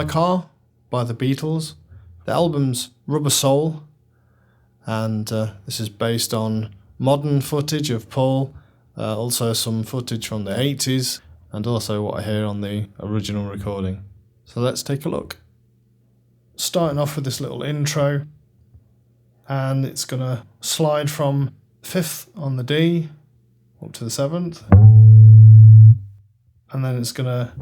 My Car by the Beatles. The album's Rubber Soul, and this is based on modern footage of Paul, also some footage from the 80s, and also what I hear on the original recording. So let's take a look. Starting off with this little intro, and it's going to slide from 5th on the D up to the 7th, and then it's going to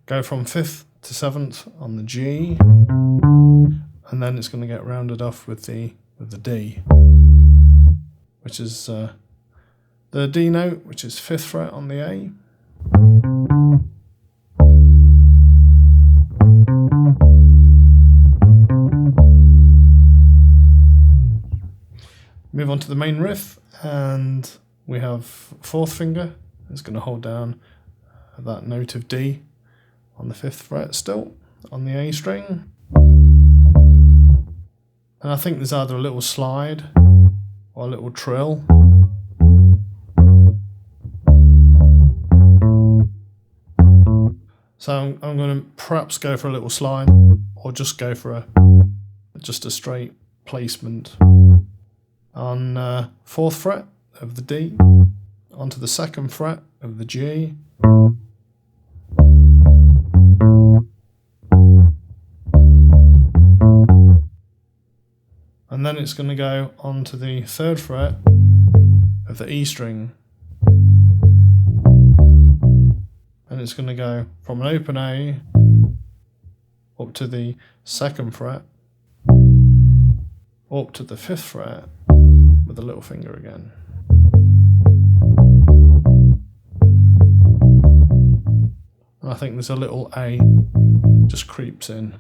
go from 5th to 7th on the G, and then it's going to get rounded off with the D, which is the D note, which is 5th fret on the A. Move on to the main riff, and we have 4th finger. It's going to hold down that note of D on the 5th fret still on the A string. And I think there's either a little slide or a little trill. So I'm going to perhaps go for a little slide, or just go for just a straight placement on 4th fret of the D onto the 2nd fret of the G. And then it's going to go onto the 3rd fret of the E string. And it's going to go from an open A up to the 2nd fret, up to the 5th fret with the little finger again. And I think there's a little A just creeps in.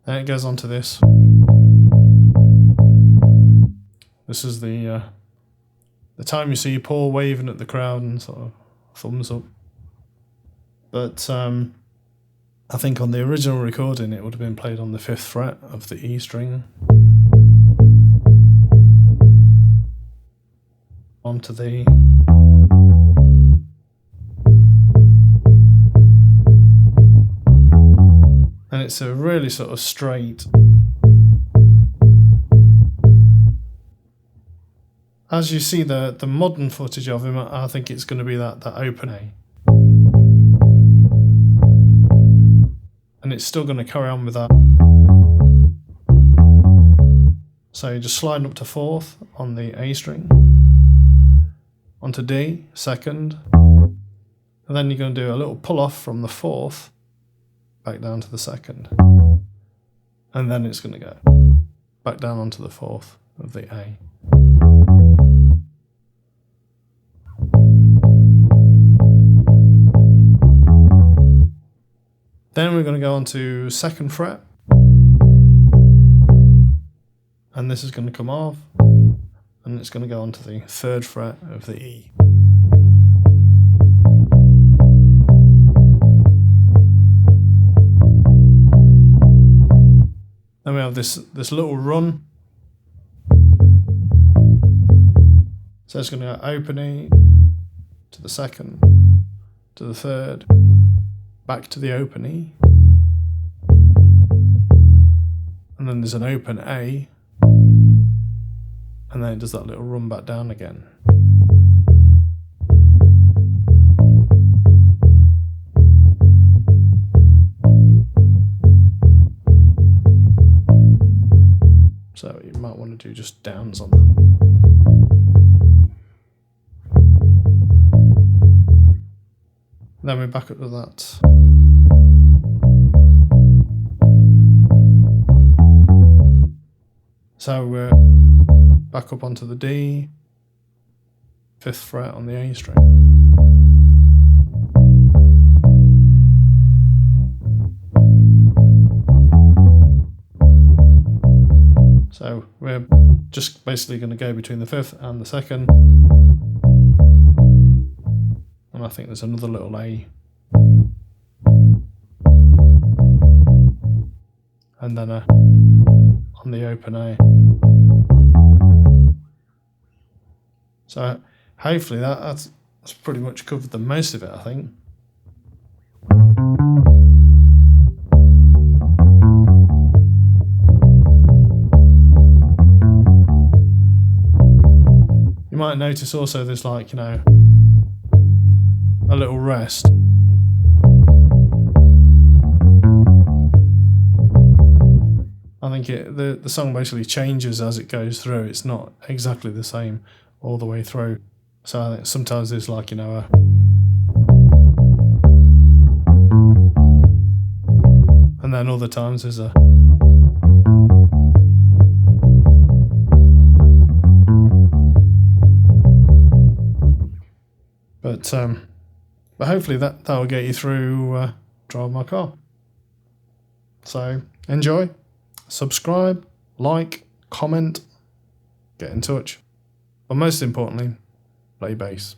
Then it goes on to this. This is the time you see Paul waving at the crowd and sort of thumbs up. But I think on the original recording it would have been played on the 5th fret of the E string. Onto the and it's a really sort of straight. As you see the modern footage of him, I think it's going to be that open A. And it's still going to carry on with that. So you're just sliding up to 4th on the A string, onto D, 2nd, and then you're going to do a little pull off from the 4th back down to the 2nd, and then it's going to go back down onto the 4th of the A. Then we're going to go on to 2nd fret, and this is going to come off, and it's going to go on to the 3rd fret of the E. Then we have this little run. So it's going to go open E to the 2nd, to the 3rd, back to the open E, and then there's an open A, and then it does that little run back down again. So you might want to do just downs on that. Then we're back up to that. So we're back up onto the D, 5th fret on the A string. So we're just basically going to go between the 5th and the 2nd. And I think there's another little A. and then a on the open A. So hopefully that's pretty much covered the most of it, I think. You might notice also there's like, you know, a little rest. I think the song basically changes as it goes through. It's not exactly the same all the way through. So I think sometimes there's like, you know, and then other times there's a but hopefully that will get you through Drive My Car. So enjoy, subscribe, like, comment, get in touch, but most importantly, play bass.